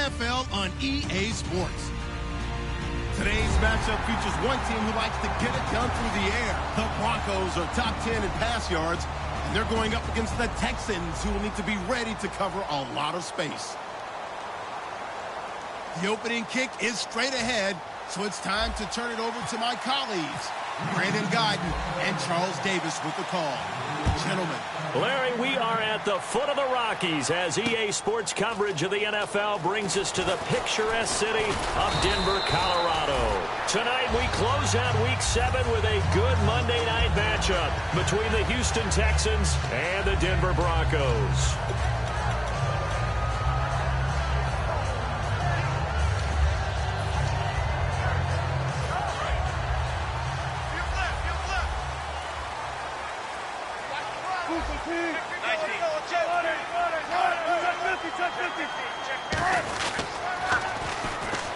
NFL on EA Sports. Today's matchup features one team who likes to get it done through the air. The Broncos are top 10 in pass yards, and they're going up against the Texans, who will need to be ready to cover a lot of space. The opening kick is straight ahead, so it's time to turn it over to my colleagues, Brandon Guyton and Charles Davis with the call. Gentlemen. Larry, we are at the foot of the Rockies as EA Sports coverage of the NFL brings us to the picturesque city of Denver, Colorado. Tonight we close out Week 7 with a good Monday night matchup between the Houston Texans and the Denver Broncos.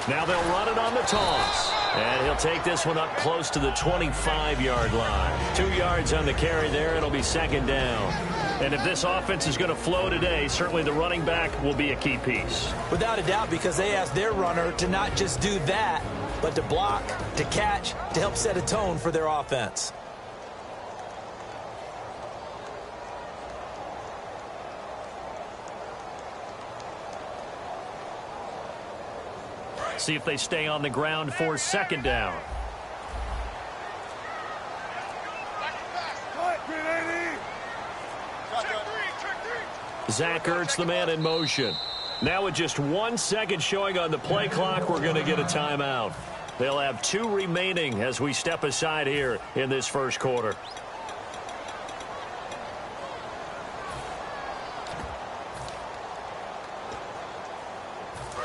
Now they'll run it on the toss. And he'll take this one up close to the 25-yard line. 2 yards on the carry there. It'll be second down. And if this offense is going to flow today, certainly the running back will be a key piece. Without a doubt, because they asked their runner to not just do that, but to block, to catch, to help set a tone for their offense. See if they stay on the ground for second down. Zach Ertz, the man in motion. Now with just 1 second showing on the play clock, we're going to get a timeout. They'll have 2 remaining as we step aside here in this first quarter.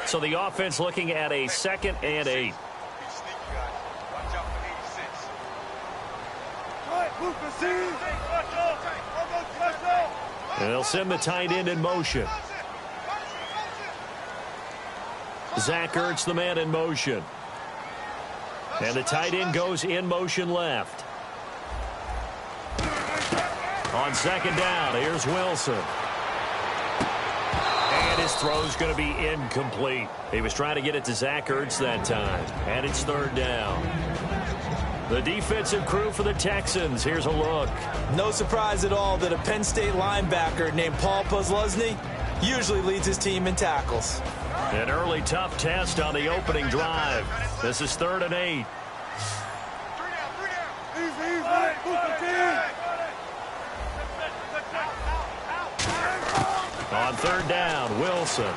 So the offense looking at a 2nd and 8. And they'll send the tight end in motion. Zach Ertz, the man in motion. And the tight end goes in motion left. On second down, here's Wilson. And his throw's going to be incomplete. He was trying to get it to Zach Ertz that time. And it's third down. The defensive crew for the Texans. Here's a look. No surprise at all that a Penn State linebacker named Paul Posluszny usually leads his team in tackles. An early tough test on the opening drive. This is 3rd and 8. On third down, Wilson.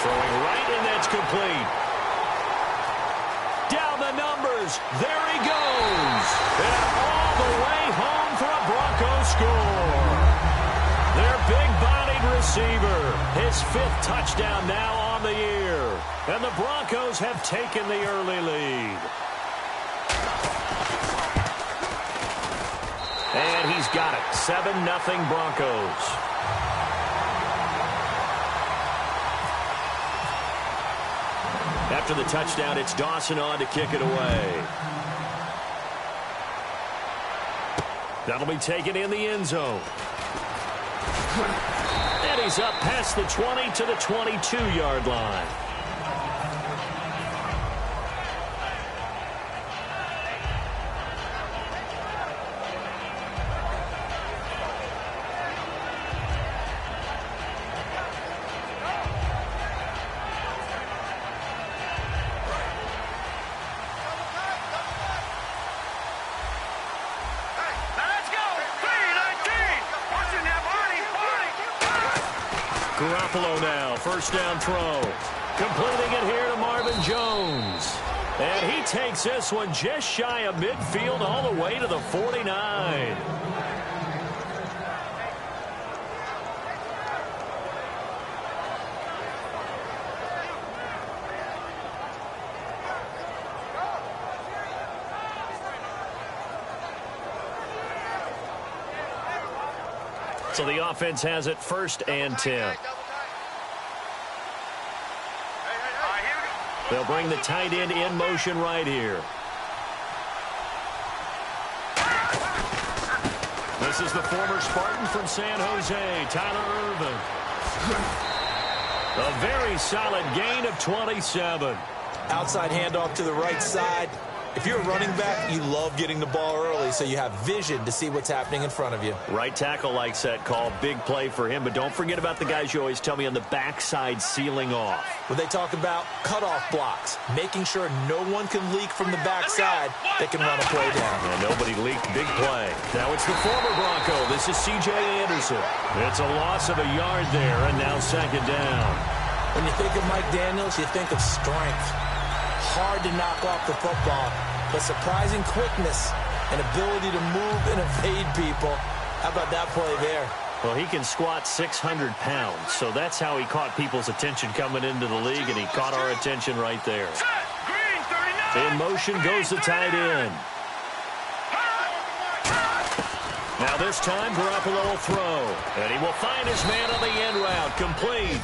Throwing right, and that's complete. Down the numbers. There he goes. And all the way home for a Broncos score. Their big-bodied receiver. His 5th touchdown now on the year. And the Broncos have taken the early lead. And he's got it. 7-0 Broncos. After the touchdown, it's Dawson on to kick it away. That'll be taken in the end zone. And he's up past the 20 to the 22-yard line. Garoppolo now, first down throw. Completing it here to Marvin Jones. And he takes this one just shy of midfield all the way to the 49. So the offense has it 1st and 10. They'll bring the tight end in motion right here. This is the former Spartan from San Jose, Tyler Ervin. A very solid gain of 27. Outside handoff to the right side. If you're a running back, you love getting the ball early so you have vision to see what's happening in front of you. Right tackle likes that call. Big play for him. But don't forget about the guys you always tell me on the backside sealing off. When they talk about cutoff blocks, making sure no one can leak from the backside that can run a play down. And nobody leaked. Big play. Now it's the former Bronco. This is C.J. Anderson. It's a loss of a yard there, and now second down. When you think of Mike Daniels, you think of strength. Hard to knock off the football, but surprising quickness and ability to move and evade people. How about that play there? Well, he can squat 600 pounds, so that's how he caught people's attention coming into the league, and he caught our attention right there. In motion goes the tight end. Now this time, Garoppolo will throw, and he will find his man on the end route, complete.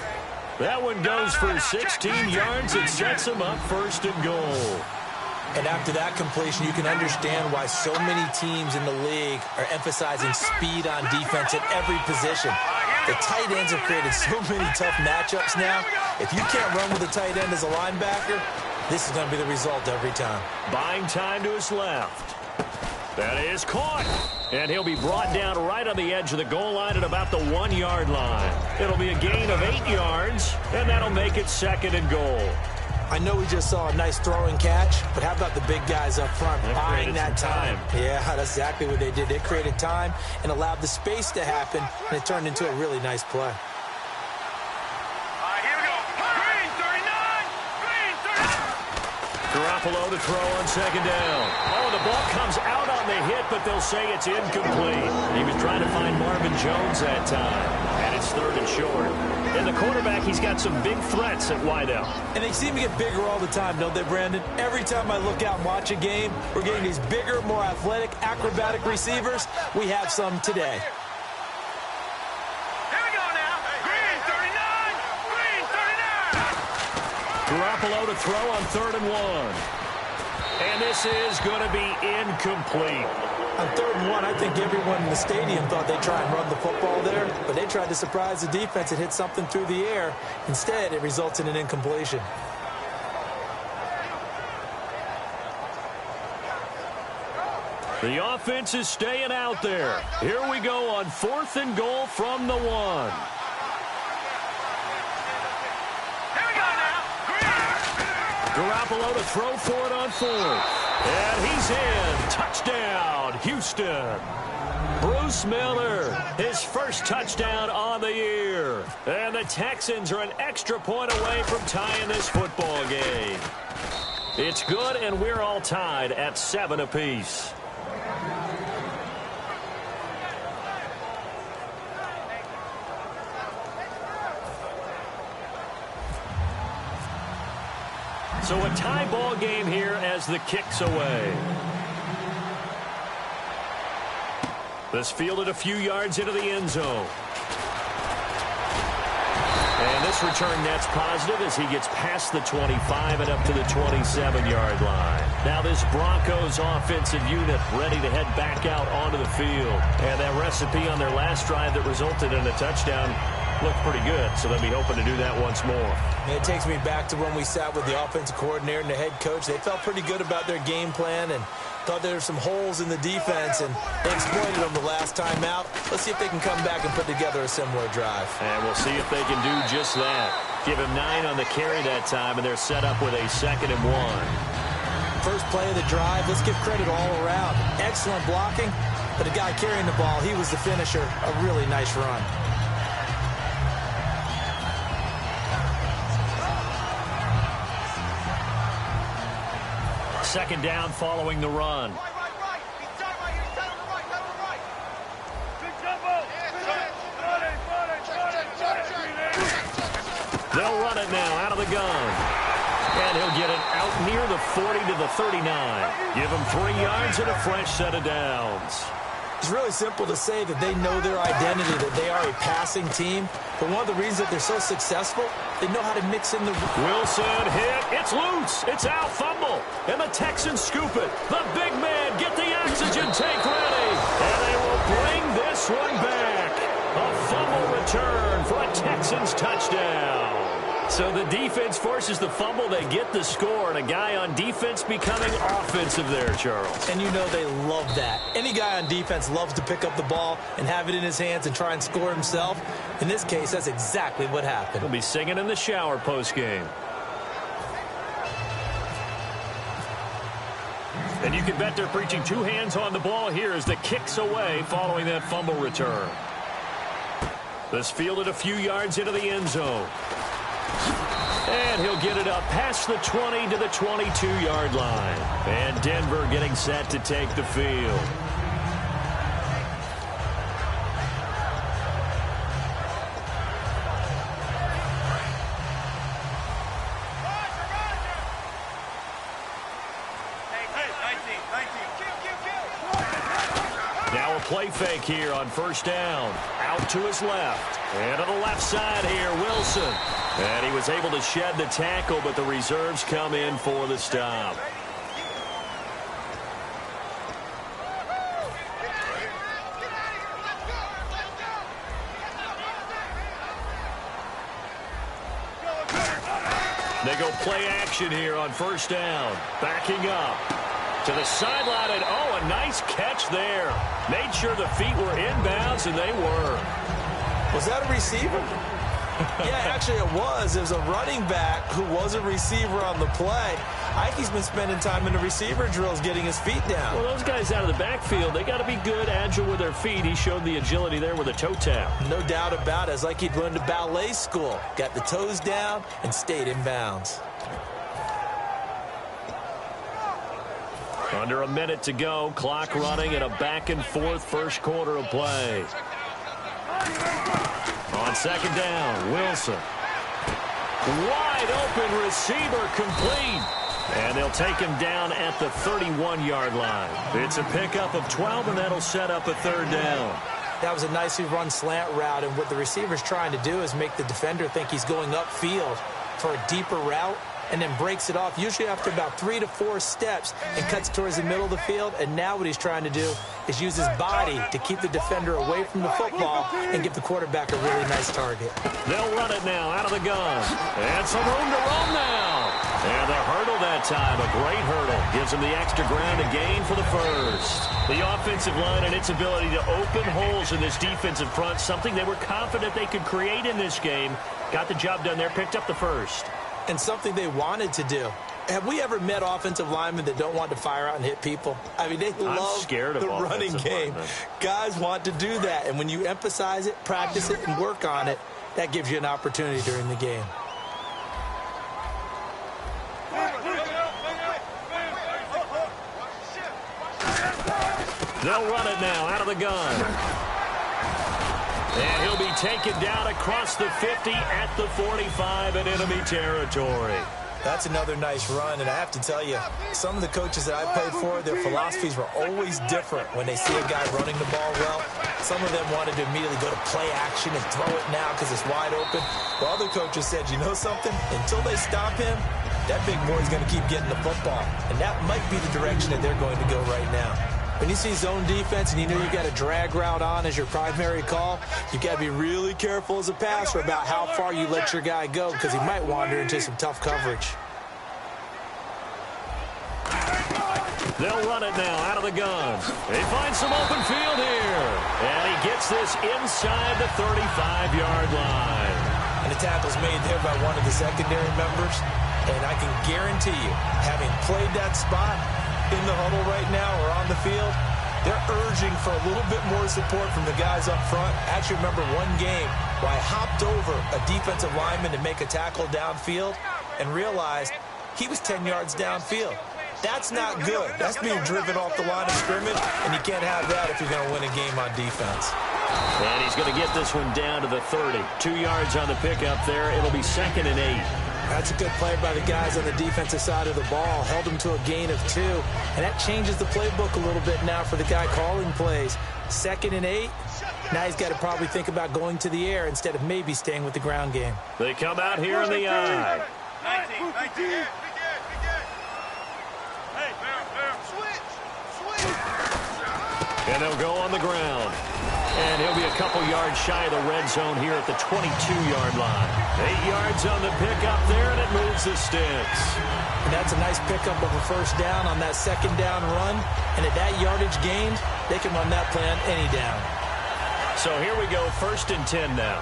That one goes for 16 yards. It sets him up first and goal. And after that completion, you can understand why so many teams in the league are emphasizing speed on defense at every position. The tight ends have created so many tough matchups now. If you can't run with a tight end as a linebacker, this is going to be the result every time. Buying time to his left. That is caught. And he'll be brought down right on the edge of the goal line at about the 1 yard line. It'll be a gain of 8 yards, and that'll make it second and goal. I know we just saw a nice throwing catch, but how about the big guys up front buying that time? Yeah, that's exactly what they did. They created time and allowed the space to happen, and it turned into a really nice play. Garoppolo to throw on second down. Oh, the ball comes out on the hit, but they'll say it's incomplete. He was trying to find Marvin Jones that time, and it's third and short. And the quarterback, he's got some big threats at wideout. And they seem to get bigger all the time, don't they, Brandon? Every time I look out and watch a game, we're getting these bigger, more athletic, acrobatic receivers. We have some today. Garoppolo to throw on 3rd and 1. And this is going to be incomplete. On 3rd and 1, I think everyone in the stadium thought they'd try and run the football there, but they tried to surprise the defense and hit something through the air. Instead, it results in an incompletion. The offense is staying out there. Here we go on 4th and goal from the 1. Garoppolo to throw for it on 4th. And he's in. Touchdown, Houston. Bruce Miller, his first touchdown on the year. And the Texans are an extra point away from tying this football game. It's good, and we're all tied at 7 apiece. So a tie ball game here as the kick's away. This fielded a few yards into the end zone. And this return net's positive as he gets past the 25 and up to the 27-yard line. Now this Broncos offensive unit ready to head back out onto the field. And that recipe on their last drive that resulted in a touchdown looked pretty good, so they'll be hoping to do that once more. And it takes me back to when we sat with the offensive coordinator and the head coach. They felt pretty good about their game plan and thought there were some holes in the defense, and they exploited them the last time out. Let's see if they can come back and put together a similar drive. And we'll see if they can do just that. Give him 9 on the carry that time, and they're set up with a 2nd and 1. First play of the drive, let's give credit all around. Excellent blocking, but the guy carrying the ball, he was the finisher. A really nice run. Second down following the run. They'll run it now out of the gun. And he'll get it out near the 40 to the 39. Give him 3 yards and a fresh set of downs. It's really simple to say that they know their identity, that they are a passing team. But one of the reasons that they're so successful, they know how to mix in the... Wilson hit. It's loose. It's out. Fumble. And the Texans scoop it. The big man, get the oxygen tank ready. And they will bring this one back. A fumble return for a Texans touchdown. So the defense forces the fumble. They get the score, and a guy on defense becoming offensive there, Charles. And you know they love that. Any guy on defense loves to pick up the ball and have it in his hands and try and score himself. In this case, that's exactly what happened. He'll be singing in the shower postgame. And you can bet they're preaching two hands on the ball here as the kick's away following that fumble return. This fielded a few yards into the end zone. And he'll get it up past the 20 to the 22-yard line. And Denver getting set to take the field. Now a play fake here on first down. Out to his left. And to the left side here, Wilson. And he was able to shed the tackle, but the reserves come in for the stop. They go play action here on first down. Backing up to the sideline, and oh, a nice catch there. Made sure the feet were inbounds, and they were. Was that a receiver? Yeah, actually it was. It was a running back who was a receiver on the play. Ike's been spending time in the receiver drills getting his feet down. Well, those guys out of the backfield, they got to be good, agile with their feet. He showed the agility there with a toe tap. No doubt about it. It's like he'd learned to ballet school. Got the toes down and stayed in bounds. Under a minute to go, clock running in a back-and-forth first quarter of play. On second down, Wilson. Wide open receiver complete. And they'll take him down at the 31-yard line. It's a pickup of 12, and that'll set up a third down. That was a nicely run slant route, and what the receiver's trying to do is make the defender think he's going upfield for a deeper route, and then breaks it off, usually after about 3 to 4 steps, and cuts towards the middle of the field. And now what he's trying to do is use his body to keep the defender away from the football and give the quarterback a really nice target. They'll run it now out of the gun. And some room to roam now. And the hurdle that time, a great hurdle. Gives him the extra ground to gain for the first. The offensive line and its ability to open holes in this defensive front, something they were confident they could create in this game. Got the job done there, picked up the first. And something they wanted to do. Have we ever met offensive linemen that don't want to fire out and hit people? I mean, they love the running game. Guys want to do that. And when you emphasize it, practice it, and work on it, that gives you an opportunity during the game. They'll run it now out of the gun. And he'll be taken down across the 50 at the 45 in enemy territory. That's another nice run, and I have to tell you, some of the coaches that I played for, their philosophies were always different when they see a guy running the ball well. Some of them wanted to immediately go to play action and throw it now because it's wide open. While other coaches said, you know something? Until they stop him, that big boy's going to keep getting the football. And that might be the direction that they're going to go right now. When you see zone defense and you know you got a drag route on as your primary call, you got to be really careful as a passer about how far you let your guy go because he might wander into some tough coverage. They'll run it now out of the gun. They find some open field here. And he gets this inside the 35-yard line. And the tackle's made there by one of the secondary members. And I can guarantee you, having played that spot, in the huddle right now or on the field, they're urging for a little bit more support from the guys up front. I actually remember one game where I hopped over a defensive lineman to make a tackle downfield and realized he was 10 yards downfield. That's not good. That's being driven off the line of scrimmage, and you can't have that if you're going to win a game on defense. And he's going to get this one down to the 30. 2 yards on the pickup there. It'll be 2nd and 8. That's a good play by the guys on the defensive side of the ball. Held them to a gain of 2. And that changes the playbook a little bit now for the guy calling plays. 2nd and 8. Now he's got to probably think about going to the air instead of maybe staying with the ground game. They come out here in the eye. 19. And they'll go on the ground. And he'll be a couple yards shy of the red zone here at the 22-yard line. 8 yards on the pickup there, and it moves the sticks. And that's a nice pickup of a first down on that second down run. And at that yardage gained, they can run that play on any down. So here we go, 1st and 10 now.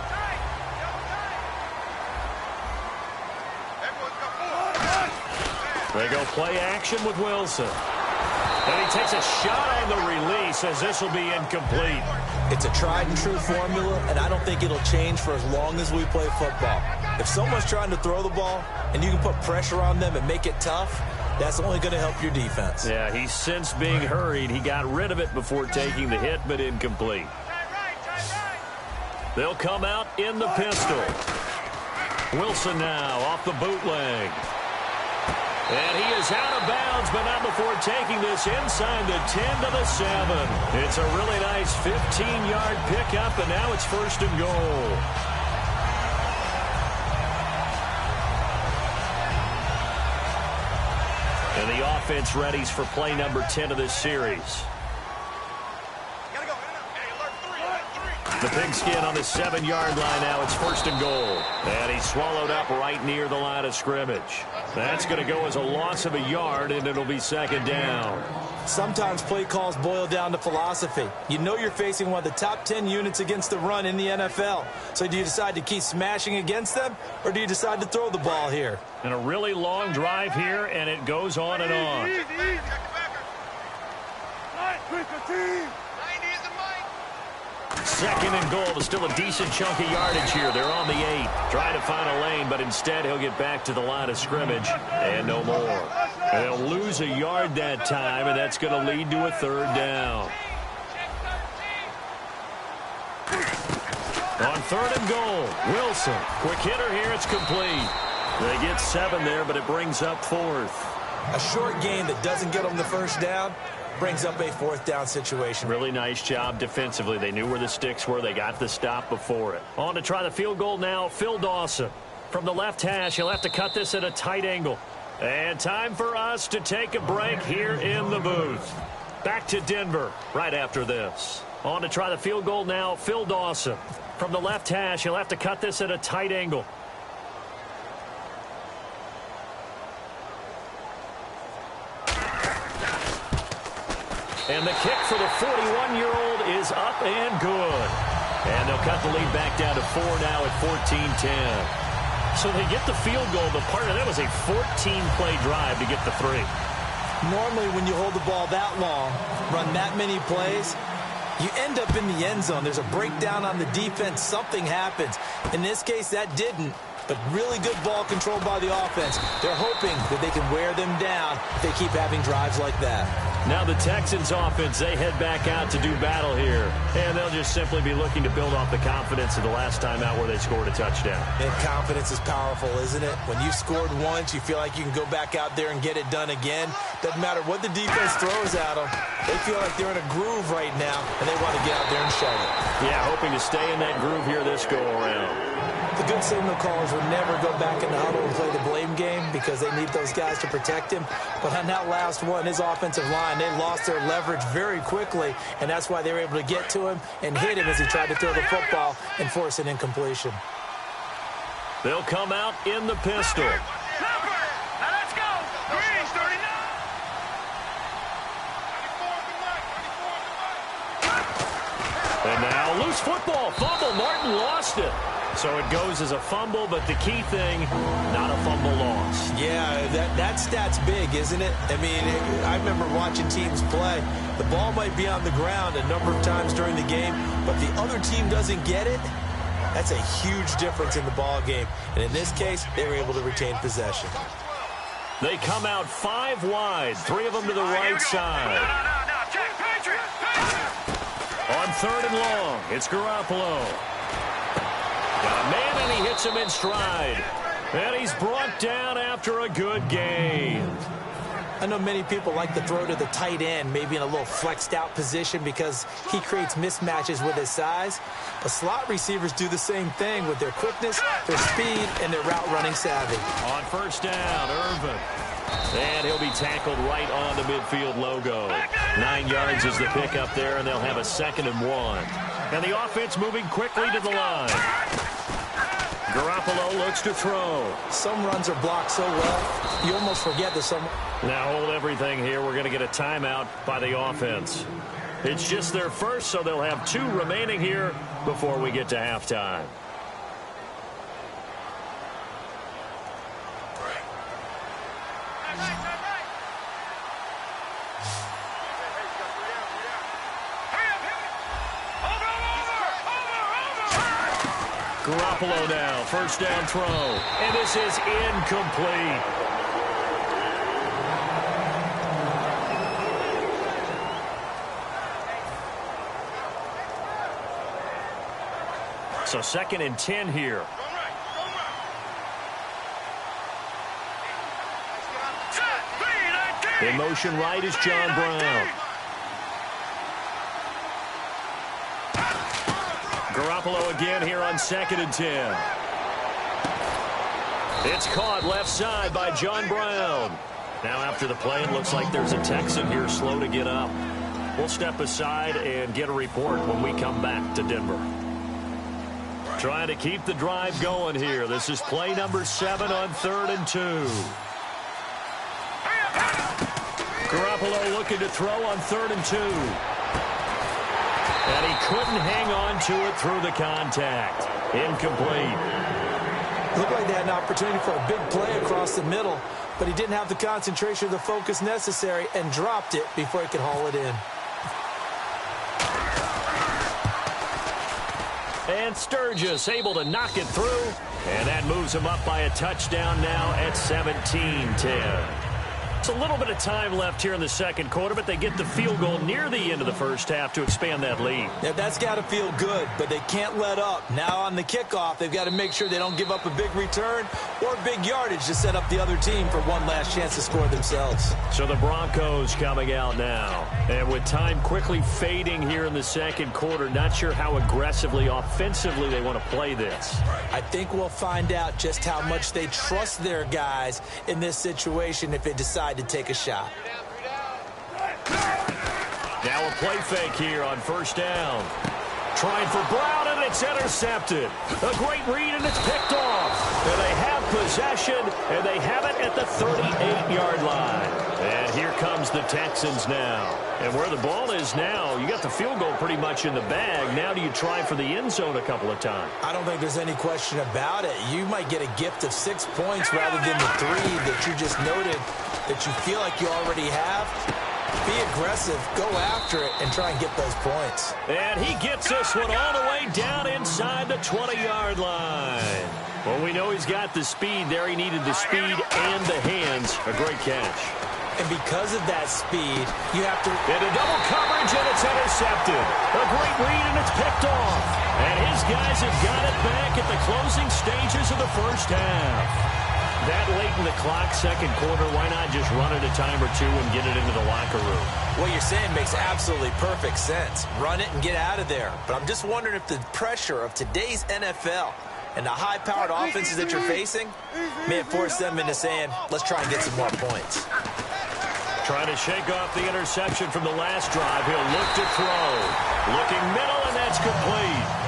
They go play action with Wilson. And he takes a shot on the release as this will be incomplete. It's a tried and true formula, and I don't think it'll change for as long as we play football. If someone's trying to throw the ball and you can put pressure on them and make it tough, that's only going to help your defense. Yeah, he's since being hurried. He got rid of it before taking the hit, but incomplete. They'll come out in the pistol. Wilson now off the bootleg. And he is out of bounds, but not before taking this inside the 10 to the 7. It's a really nice 15-yard pickup, and now it's 1st and goal. And the offense readies for play number 10 of this series. The pigskin on the 7-yard line now. It's 1st and goal. And he's swallowed up right near the line of scrimmage. That's going to go as a loss of a yard, and it'll be 2nd down. Sometimes play calls boil down to philosophy. You know you're facing one of the top 10 units against the run in the NFL. So do you decide to keep smashing against them, or do you decide to throw the ball here? And a really long drive here, and it goes on and on. Second and goal. Still a decent chunk of yardage here. They're on the 8. Trying to find a lane, but instead he'll get back to the line of scrimmage and no more. They'll lose a yard that time, and that's going to lead to a 3rd down. On 3rd and goal, Wilson. Quick hitter here. It's complete. They get 7 there, but it brings up 4th. A short gain that doesn't get them the first down brings up a 4th down situation. Really nice job defensively. They knew where the sticks were. They got the stop before it. On to try the field goal now, Phil Dawson. From the left hash, he'll have to cut this at a tight angle. And time for us to take a break here in the booth. Back to Denver right after this. On to try the field goal now, Phil Dawson. From the left hash, he'll have to cut this at a tight angle. And the kick for the 41-year-old is up and good. And they'll cut the lead back down to 4 now at 14-10. So they get the field goal. The partner, that was a 14-play drive to get the 3. Normally when you hold the ball that long, run that many plays, you end up in the end zone. There's a breakdown on the defense. Something happens. In this case, that didn't. But really good ball control by the offense. They're hoping that they can wear them down if they keep having drives like that. Now the Texans offense, they head back out to do battle here. And they'll just simply be looking to build off the confidence of the last time out where they scored a touchdown. And confidence is powerful, isn't it? When you scored once, you feel like you can go back out there and get it done again. Doesn't matter what the defense throws at them. They feel like they're in a groove right now, and they want to get out there and show it. Yeah, hoping to stay in that groove here this go-around. The good signal callers will never go back in the huddle and play the blame game because they need those guys to protect him. But on that last one, his offensive line, they lost their leverage very quickly, and that's why they were able to get to him and hit him as he tried to throw the football and force an incompletion. They'll come out in the pistol. Now let's go. Green, 39. And now loose football. Fumble. Martin lost it. So it goes as a fumble, but the key thing, not a fumble loss. Yeah, that stat's big, isn't it? I mean, I remember watching teams play. The ball might be on the ground a number of times during the game, but the other team doesn't get it. That's a huge difference in the ball game. And in this case, they were able to retain possession. They come out 5 wide, 3 of them to the right side. No, check, Patriot. On 3rd and long, it's Garoppolo. Got a man, and he hits him in stride. And he's brought down after a good gain. I know many people like to throw to the tight end, maybe in a little flexed out position because he creates mismatches with his size. But slot receivers do the same thing with their quickness, their speed, and their route running savvy. On 1st down, Irvin. And he'll be tackled right on the midfield logo. 9 yards is the pickup there, and they'll have a 2nd and 1. And the offense moving quickly to the line. Garoppolo looks to throw. Some runs are blocked so well, you almost forget that some... Now hold everything here. We're going to get a timeout by the offense. It's just their first, so they'll have 2 remaining here before we get to halftime. Garoppolo now, first down throw, and this is incomplete. So 2nd and 10 here. In motion right is John Brown. Garoppolo again here on 2nd and 10. It's caught left side by John Brown. Now after the play, it looks like there's a Texan here slow to get up. We'll step aside and get a report when we come back to Denver. Trying to keep the drive going here. This is play number 7 on 3rd and 2. Garoppolo looking to throw on 3rd and 2. And he couldn't hang on to it through the contact. Incomplete. Looked like they had an opportunity for a big play across the middle, but he didn't have the concentration or the focus necessary and dropped it before he could haul it in. And Sturgis able to knock it through. And that moves him up by a touchdown now at 17-10. It's a little bit of time left here in the 2nd quarter, but they get the field goal near the end of the 1st half to expand that lead. Yeah, that's got to feel good, but they can't let up. Now on the kickoff, they've got to make sure they don't give up a big return or big yardage to set up the other team for one last chance to score themselves. So the Broncos coming out now. And with time quickly fading here in the 2nd quarter, not sure how aggressively, offensively they want to play this. I think we'll find out just how much they trust their guys in this situation if they decide to take a shot. Now a play fake here on 1st down. Trying for Brown, and it's intercepted. A great read, and it's picked off. And they have possession, and they have it at the 38-yard line. And here comes the Texans now. And where the ball is now, you got the field goal pretty much in the bag. Now do you try for the end zone a couple of times? I don't think there's any question about it. You might get a gift of 6 points rather than the 3 that you just noted that you feel like you already have. Be aggressive, go after it, and try and get those points. And he gets this one all the way down inside the 20-yard line. Well, we know he's got the speed there. He needed the speed and the hands. A great catch. And because of that speed, you have to... Into double coverage, and it's intercepted. A great read, and it's picked off. And his guys have got it back at the closing stages of the 1st half. That late in the clock, 2nd quarter, why not just run it a time or 2 and get it into the locker room? What you're saying makes absolutely perfect sense. Run it and get out of there. But I'm just wondering if the pressure of today's NFL and the high-powered offenses that you're facing may have forced them into saying, let's try and get some more points. Trying to shake off the interception from the last drive. He'll look to throw. Looking middle, and that's complete.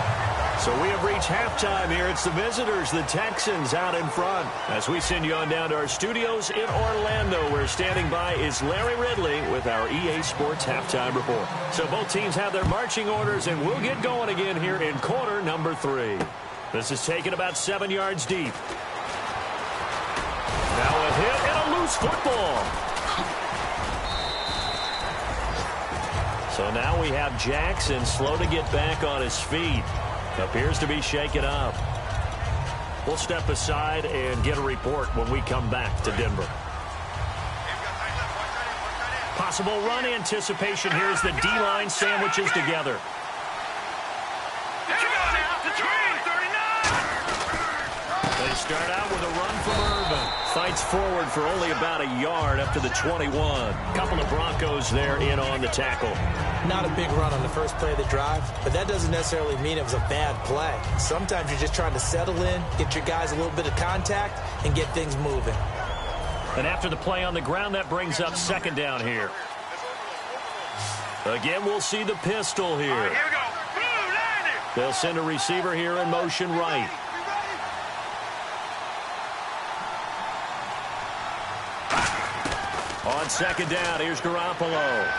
So we have reached halftime here. It's the visitors, the Texans, out in front. As we send you on down to our studios in Orlando, where standing by is Larry Ridley with our EA Sports Halftime Report. So both teams have their marching orders, and we'll get going again here in quarter number 3. This is taken about 7 yards deep. Now a hit and a loose football. So now we have Jackson slow to get back on his feet. Appears to be shaken up. We'll step aside and get a report when we come back to Denver. Possible run anticipation here as the D-line sandwiches together. They start out with a run from Irvin. Fights forward for only about a yard up to the 21. Couple of Broncos there in on the tackle. Not a big run on the first play of the drive, but that doesn't necessarily mean it was a bad play. Sometimes you're just trying to settle in, get your guys a little bit of contact, and get things moving. And after the play on the ground, that brings up 2nd down here. Again, we'll see the pistol here. Here we go. Blue line. They'll send a receiver here in motion right. On second down, here's Garoppolo.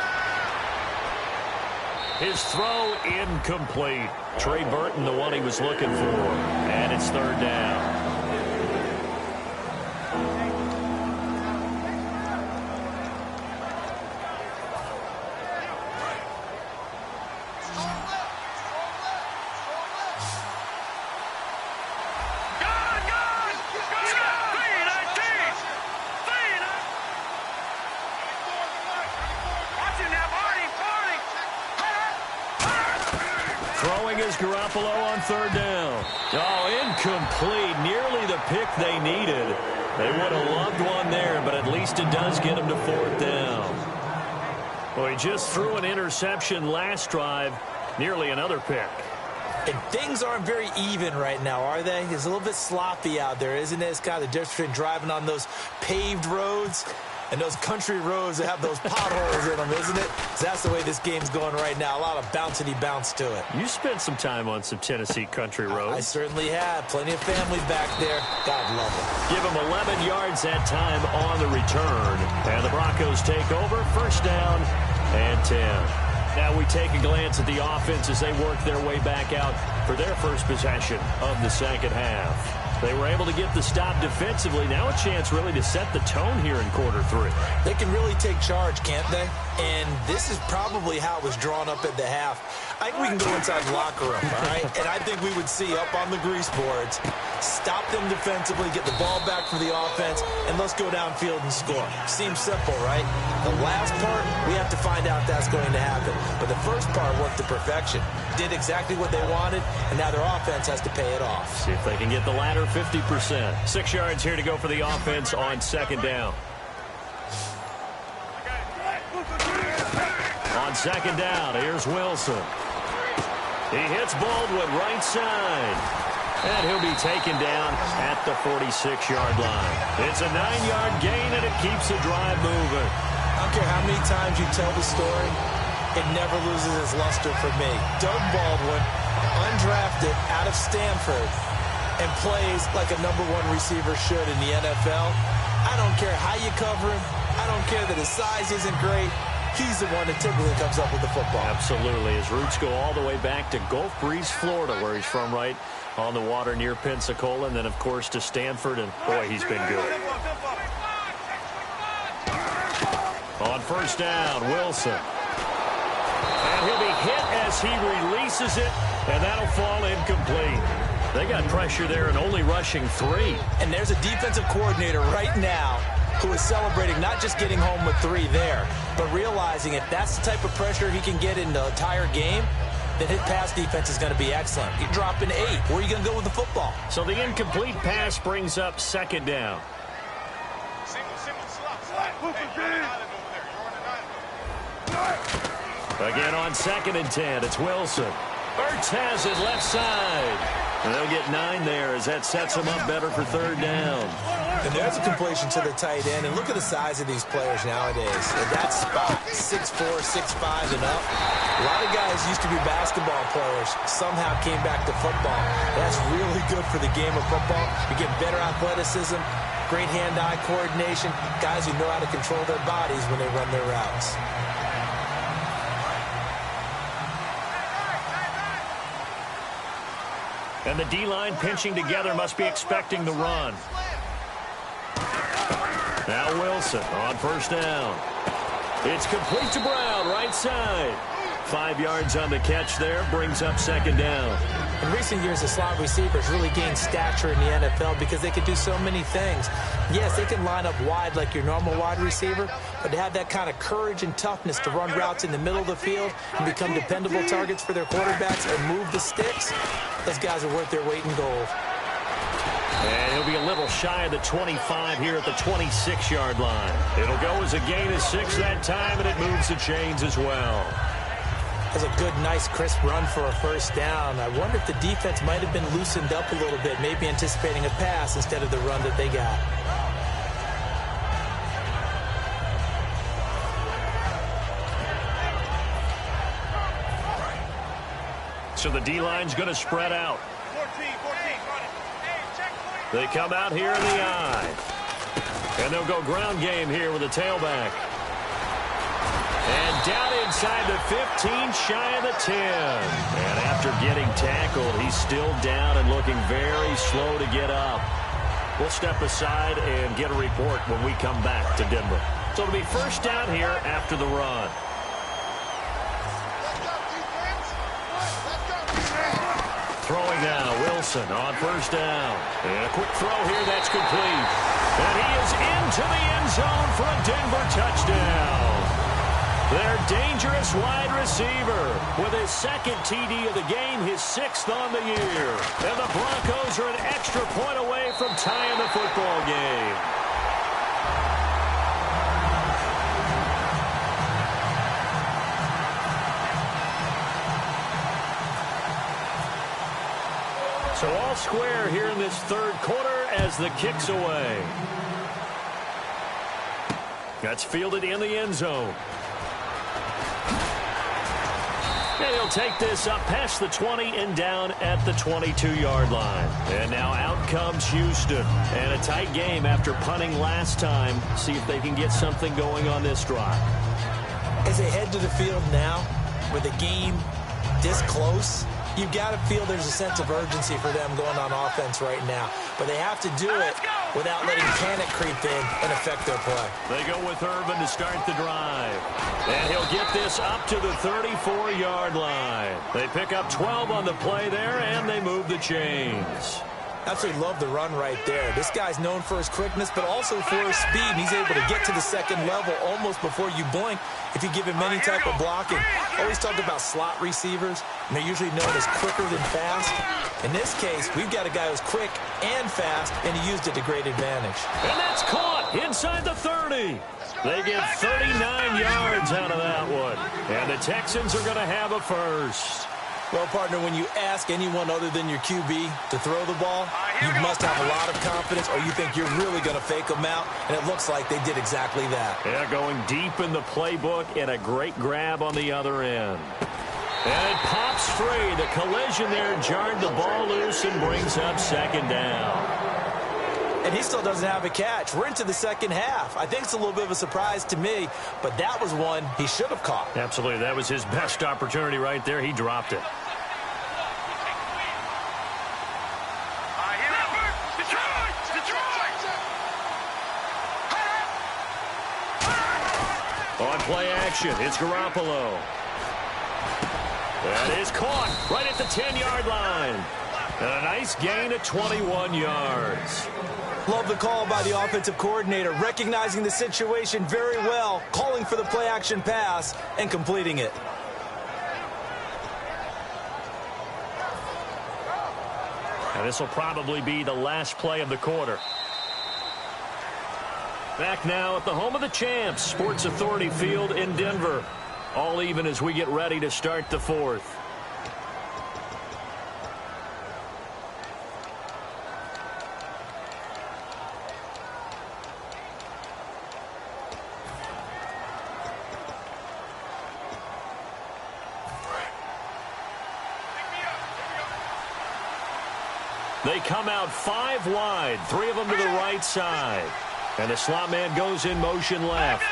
His throw incomplete. Trey Burton, the one he was looking for. And it's third down. Garoppolo on third down. Oh, incomplete. Nearly the pick they needed. They would have loved one there, but at least it does get them to fourth down. Well, he just threw an interception last drive. Nearly another pick. And things aren't very even right now, are they? It's a little bit sloppy out there, isn't it? It's kind of the difference between driving on those paved roads and those country roads that have those potholes in them, isn't it? So that's the way this game's going right now. A lot of bouncy bounce to it. You spent some time on some Tennessee country roads. I certainly have. Plenty of family back there. God love them. Give them 11 yards that time on the return. And the Broncos take over. First down and 10. Now we take a glance at the offense as they work their way back out for their first possession of the second half. They were able to get the stop defensively. Now a chance really to set the tone here in quarter three. They can really take charge, can't they? And this is probably how it was drawn up at the half. I think we can go inside the locker room, all right? And I think we would see up on the grease boards, stop them defensively, get the ball back for the offense, and let's go downfield and score. Seems simple, right? The last part, we have to find out if that's going to happen. But the first part worked to perfection. Did exactly what they wanted, and now their offense has to pay it off. See if they can get the latter 50%. 6 yards here to go for the offense on second down. On second down, here's Wilson. He hits Baldwin right side. And he'll be taken down at the 46-yard line. It's a 9-yard gain, and it keeps the drive moving. I don't care how many times you tell the story, it never loses its luster for me. Doug Baldwin, undrafted out of Stanford, and plays like a #1 receiver should in the NFL. I don't care how you cover him. I don't care that his size isn't great. He's the one that typically comes up with the football. Absolutely. His roots go all the way back to Gulf Breeze, Florida, where he's from, right on the water near Pensacola, and then, of course, to Stanford, and, boy, he's been good. On first down, Wilson. And he'll be hit as he releases it, and that'll fall incomplete. They got pressure there and only rushing 3. And there's a defensive coordinator right now who is celebrating not just getting home with 3 there, but realizing if that's the type of pressure he can get in the entire game, then his pass defense is going to be excellent. You're dropping 8. Where are you going to go with the football? So the incomplete pass brings up second down. Again on second and 10, it's Wilson. Ertz has it left side. And they'll get 9 there as that sets them up better for third down. And there's a completion to the tight end. And look at the size of these players nowadays. In that spot, 6'4", 6'5", and up. A lot of guys used to be basketball players. Somehow came back to football. That's really good for the game of football. You get better athleticism, great hand-eye coordination, guys who know how to control their bodies when they run their routes. And the D-line pinching together must be expecting the run. Now Wilson on first down. It's complete to Brown, right side. 5 yards on the catch there, brings up second down. In recent years, the slot receivers really gained stature in the NFL because they can do so many things. Yes, they can line up wide like your normal wide receiver, but to have that kind of courage and toughness to run routes in the middle of the field and become dependable targets for their quarterbacks and move the sticks, those guys are worth their weight in gold. And he'll be a little shy of the 25 here at the 26-yard line. It'll go as a gain of 6 that time, and it moves the chains as well. That's a good, nice, crisp run for a first down. I wonder if the defense might have been loosened up a little bit, maybe anticipating a pass instead of the run that they got. So the D-line's going to spread out. They come out here in the I. And they'll go ground game here with the tailback. And down inside the 15, shy of the 10. And after getting tackled, he's still down and looking very slow to get up. We'll step aside and get a report when we come back to Denver. So it'll be first down here after the run. Throwing now, Wilson on first down. And a quick throw here, that's complete. And he is into the end zone for a Denver touchdown. Their dangerous wide receiver with his second TD of the game, his 6th on the year. And the Broncos are an extra point away from tying the football game. So all square here in this third quarter as the kick's away. That's fielded in the end zone. And he'll take this up past the 20 and down at the 22-yard line. And now out comes Houston. And a tight game after punting last time. See if they can get something going on this drive. As they head to the field now, with the game this close, you've got to feel there's a sense of urgency for them going on offense right now. But they have to do it without letting panic creep in and affect their play. They go with Irvin to start the drive. And he'll get this up to the 34-yard line. They pick up 12 on the play there, and they move the chains. Absolutely love the run right there. This guy's known for his quickness, but also for his speed. And he's able to get to the second level almost before you blink if you give him any type of blocking. Always talk about slot receivers, and they're usually known as quicker than fast. In this case, we've got a guy who's quick and fast, and he used it to great advantage. And that's caught inside the 30. They get 39 yards out of that one. And the Texans are going to have a first. Well, partner, when you ask anyone other than your QB to throw the ball, you must have a lot of confidence, or you think you're really going to fake them out, and it looks like they did exactly that. Yeah, going deep in the playbook and a great grab on the other end. And it pops free. The collision there jarred the ball loose and brings up second down. And he still doesn't have a catch. We're into the second half. I think it's a little bit of a surprise to me, but that was one he should have caught. Absolutely. That was his best opportunity right there. He dropped it. On play action, it's Garoppolo. That is caught right at the 10-yard line. And a nice gain of 21 yards. Love the call by the offensive coordinator, recognizing the situation very well, calling for the play-action pass, and completing it. And this will probably be the last play of the quarter. Back now at the home of the champs, Sports Authority Field in Denver. All even as we get ready to start the fourth. They come out 5 wide, 3 of them to the right side. And the slot man goes in motion left.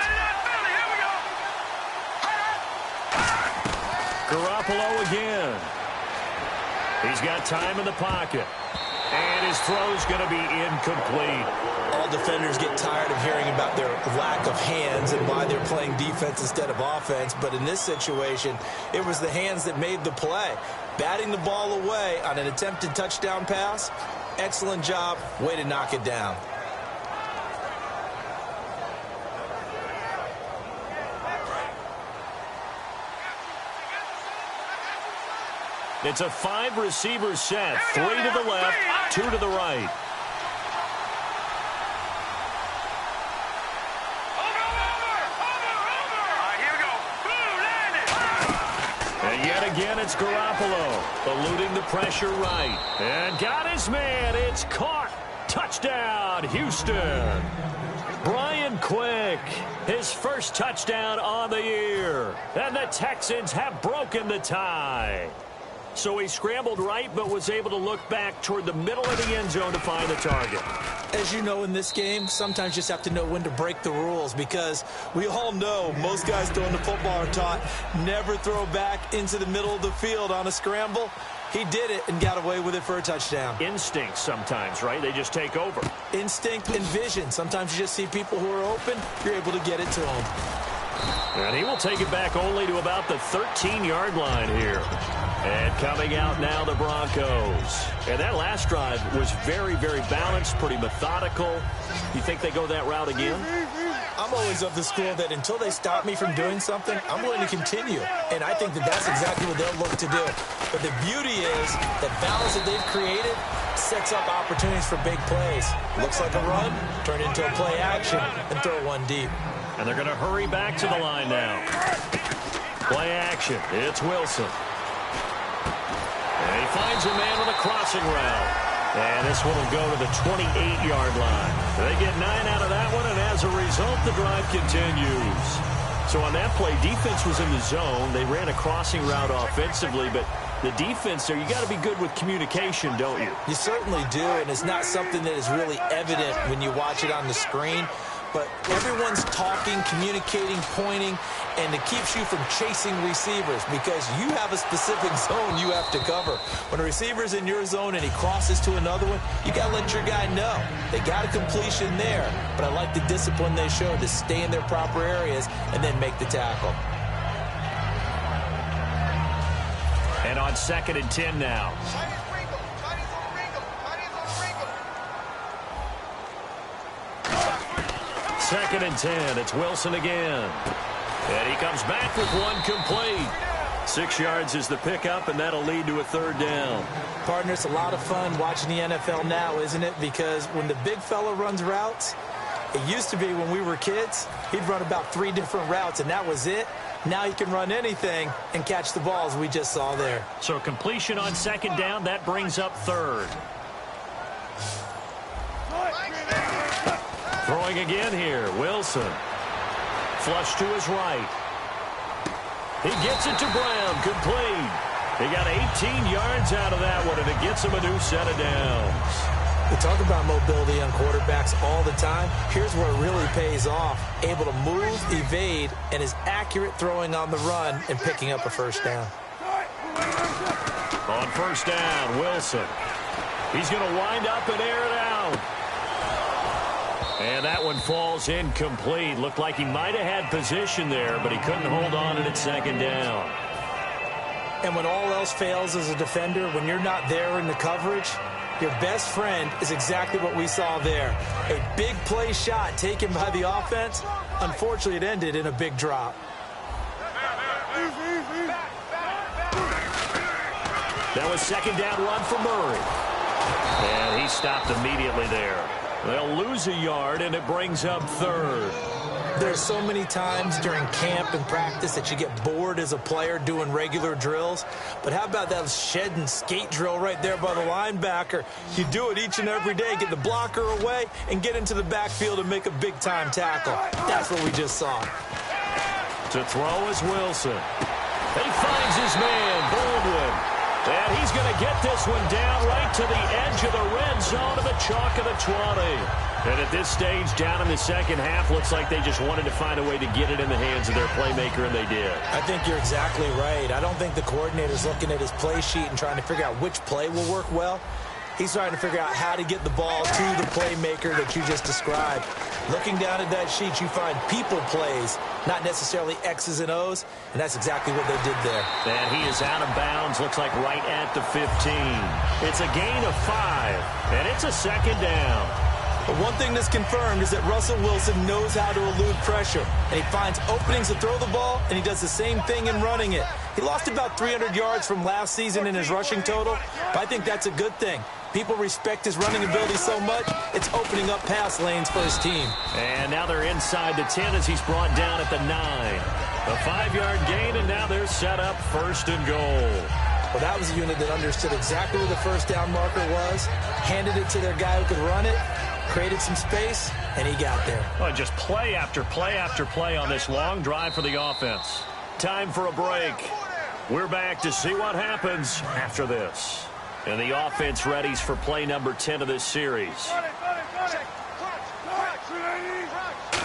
Garoppolo again. He's got time in the pocket. And his throw's going to be incomplete. All defenders get tired of hearing about their lack of hands and why they're playing defense instead of offense. But in this situation, it was the hands that made the play. Batting the ball away on an attempted touchdown pass. Excellent job. Way to knock it down. It's a 5-receiver set. 3 to the left, 2 to the right. And yet again, it's Garoppolo, eluding the pressure right. And got his man. It's caught. Touchdown, Houston. Brian Quick, his first touchdown on the year. And the Texans have broken the tie. So he scrambled right, but was able to look back toward the middle of the end zone to find the target. As you know in this game, sometimes you just have to know when to break the rules, because we all know most guys throwing the football are taught never throw back into the middle of the field on a scramble. He did it and got away with it for a touchdown. Instinct sometimes, right? They just take over. Instinct and vision. Sometimes you just see people who are open, you're able to get it to them. And he will take it back only to about the 13-yard line here. And coming out now, the Broncos. And that last drive was very, very balanced, pretty methodical. You think they go that route again? I'm always of the school that until they stop me from doing something, I'm going to continue. And I think that that's exactly what they'll look to do. But the beauty is the balance that they've created sets up opportunities for big plays. Looks like a run, turn into a play action, and throw one deep. And they're going to hurry back to the line now. Play action. It's Wilson. And he finds a man with a crossing route. And this one will go to the 28-yard line. They get 9 out of that one, and as a result, the drive continues. So on that play, defense was in the zone. They ran a crossing route offensively, but the defense there, you got to be good with communication, don't you? You certainly do, and it's not something that is really evident when you watch it on the screen. But everyone's talking, communicating, pointing, and it keeps you from chasing receivers because you have a specific zone you have to cover. When a receiver's in your zone and he crosses to another one, you got to let your guy know. They got a completion there, but I like the discipline they showed to stay in their proper areas and then make the tackle. And on 2nd and 10 now. Second and 10. It's Wilson again. And he comes back with one complete. 6 yards is the pickup, and that'll lead to a 3rd down. Partner, it's a lot of fun watching the NFL now, isn't it? Because when the big fella runs routes, it used to be when we were kids, he'd run about 3 different routes, and that was it. Now he can run anything and catch the balls we just saw there. So completion on 2nd down, that brings up 3rd. Throwing again here, Wilson. Flush to his right. He gets it to Brown, complete. He got 18 yards out of that one, and it gets him a new set of downs. We talk about mobility on quarterbacks all the time. Here's where it really pays off. Able to move, evade, and is accurate throwing on the run and picking up a 1st down. On 1st down, Wilson. He's going to wind up and air it out. And that one falls incomplete. Looked like he might have had position there, but he couldn't hold on to it at 2nd down. And when all else fails as a defender, when you're not there in the coverage, your best friend is exactly what we saw there. A big play shot taken by the offense. Unfortunately, it ended in a big drop. That was 2nd down run for Murray. And he stopped immediately there. They'll lose a yard, and it brings up 3rd. There's so many times during camp and practice that you get bored as a player doing regular drills. But how about that shed and skate drill right there by the linebacker? You do it each and every day. Get the blocker away and get into the backfield and make a big-time tackle. That's what we just saw. To throw is Wilson. He finds his man, Baldwin. And he's going to get this one down right to the edge of the red zone of the chalk of the 20. And at this stage, down in the 2nd half, looks like they just wanted to find a way to get it in the hands of their playmaker, and they did. I think you're exactly right. I don't think the coordinator's looking at his play sheet and trying to figure out which play will work well. He's trying to figure out how to get the ball to the playmaker that you just described. Looking down at that sheet, you find people plays, not necessarily X's and O's, and that's exactly what they did there. And he is out of bounds, looks like right at the 15. It's a gain of 5, and it's a 2nd down. But one thing that's confirmed is that Russell Wilson knows how to elude pressure, and he finds openings to throw the ball, and he does the same thing in running it. He lost about 300 yards from last season in his rushing total, but I think that's a good thing. People respect his running ability so much, it's opening up pass lanes for his team. And now they're inside the 10 as he's brought down at the 9. A 5-yard gain, and now they're set up 1st and goal. Well, that was a unit that understood exactly where the 1st down marker was, handed it to their guy who could run it, created some space, and he got there. Well, just play after play after play on this long drive for the offense. Time for a break. We're back to see what happens after this. And the offense readies for play number 10 of this series.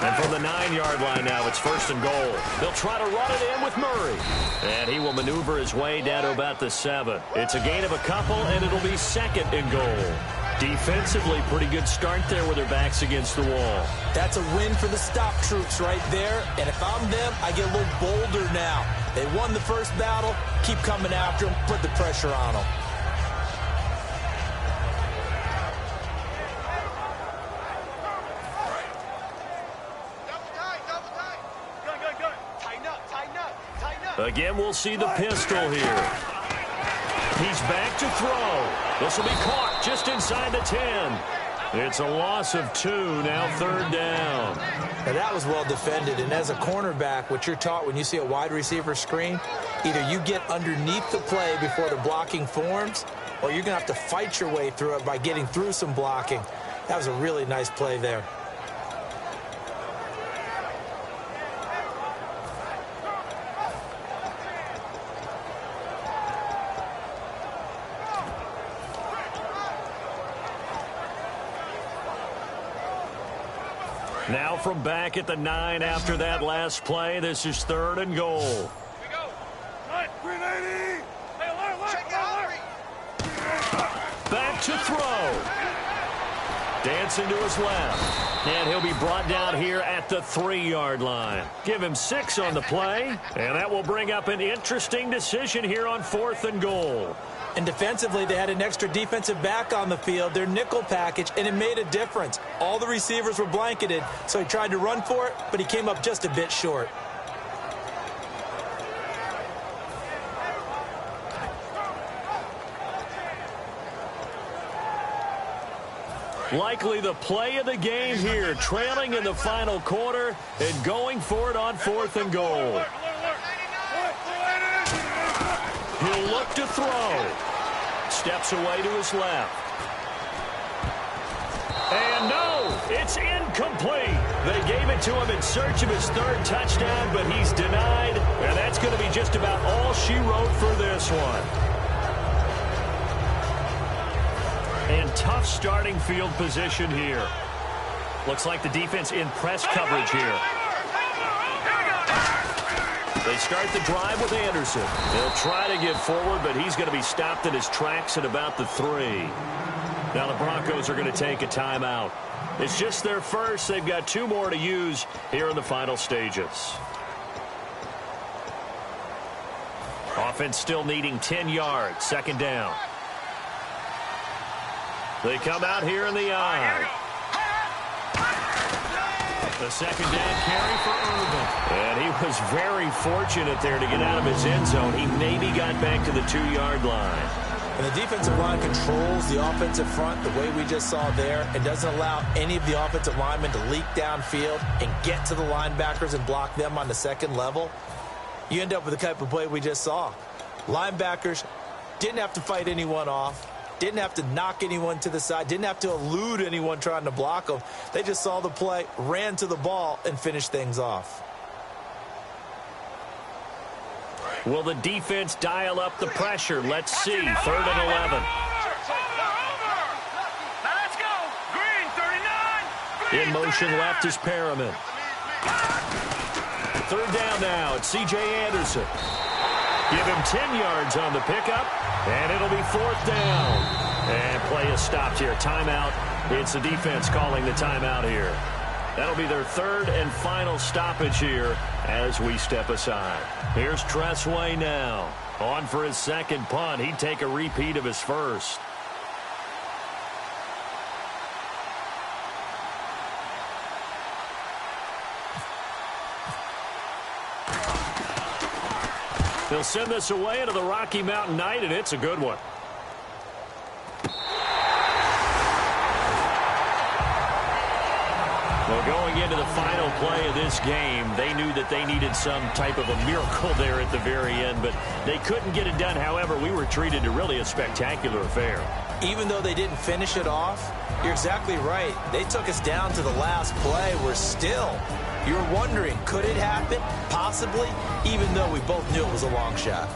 And from the 9-yard line now, it's 1st and goal. They'll try to run it in with Murray. And he will maneuver his way down to about the 7. It's a gain of a couple, and it'll be 2nd and goal. Defensively, pretty good start there with their backs against the wall. That's a win for the stop troops right there. And if I'm them, I get a little bolder now. They won the first battle. Keep coming after them. Put the pressure on them. Again, we'll see the pistol here. He's back to throw. This will be caught just inside the 10. It's a loss of 2, now 3rd down. Now that was well defended, and as a cornerback, what you're taught when you see a wide receiver screen, either you get underneath the play before the blocking forms, or you're going to have to fight your way through it by getting through some blocking. That was a really nice play there. Now from back at the 9 after that last play, this is 3rd and goal. Here we go. Back to throw. Dancing to his left. And he'll be brought down here at the 3-yard line. Give him 6 on the play, and that will bring up an interesting decision here on 4th and goal. And defensively, they had an extra defensive back on the field, their nickel package, and it made a difference. All the receivers were blanketed, so he tried to run for it, but he came up just a bit short. Likely the play of the game here, trailing in the final quarter and going for it on 4th and goal. He'll look to throw. Steps away to his left. And no, it's incomplete. They gave it to him in search of his 3rd touchdown, but he's denied. And that's going to be just about all she wrote for this one. And tough starting field position here. Looks like the defense in press coverage here. They start the drive with Anderson. They'll try to get forward, but he's going to be stopped in his tracks at about the 3. Now the Broncos are going to take a timeout. It's just their first. They've got 2 more to use here in the final stages. Offense still needing 10 yards. 2nd down. They come out here in the eye. The 2nd down carry for Irvin. And he was very fortunate there to get out of his end zone. He maybe got back to the 2-yard line. And the defensive line controls the offensive front the way we just saw there and doesn't allow any of the offensive linemen to leak downfield and get to the linebackers and block them on the 2nd level. You end up with the type of play we just saw. Linebackers didn't have to fight anyone off. Didn't have to knock anyone to the side. Didn't have to elude anyone trying to block them. They just saw the play, ran to the ball, and finished things off. Will the defense dial up the pressure? Let's see. 3rd and 11. Now let's go. Green, 39. In motion left is Perriman. 3rd down now. It's C.J. Anderson. Give him 10 yards on the pickup, and it'll be 4th down. And play is stopped here. Timeout. It's the defense calling the timeout here. That'll be their 3rd and final stoppage here as we step aside. Here's Tressway now. On for his 2nd punt. He'd take a repeat of his 1st. They'll send this away into the Rocky Mountain Night, and it's a good one. Well, going into the final play of this game, they knew that they needed some type of a miracle there at the very end, but they couldn't get it done. However, we were treated to really a spectacular affair. Even though they didn't finish it off, you're exactly right. They took us down to the last play. We're still, you're wondering, could it happen? Possibly, even though we both knew it was a long shot.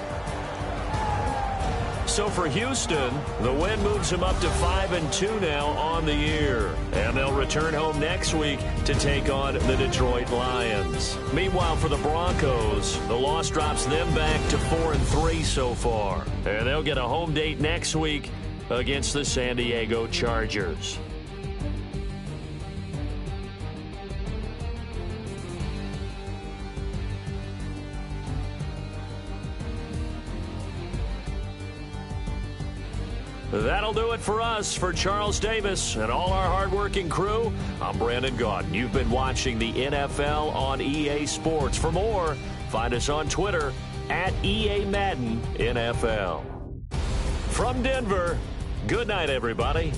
So for Houston, the win moves them up to 5-2 now on the year. And they'll return home next week to take on the Detroit Lions. Meanwhile, for the Broncos, the loss drops them back to 4-3 so far. And they'll get a home date next week against the San Diego Chargers. That'll do it for us. For Charles Davis and all our hardworking crew, I'm Brandon Gaudin. You've been watching the NFL on EA Sports. For more, find us on Twitter at EA Madden NFL. From Denver, good night, everybody.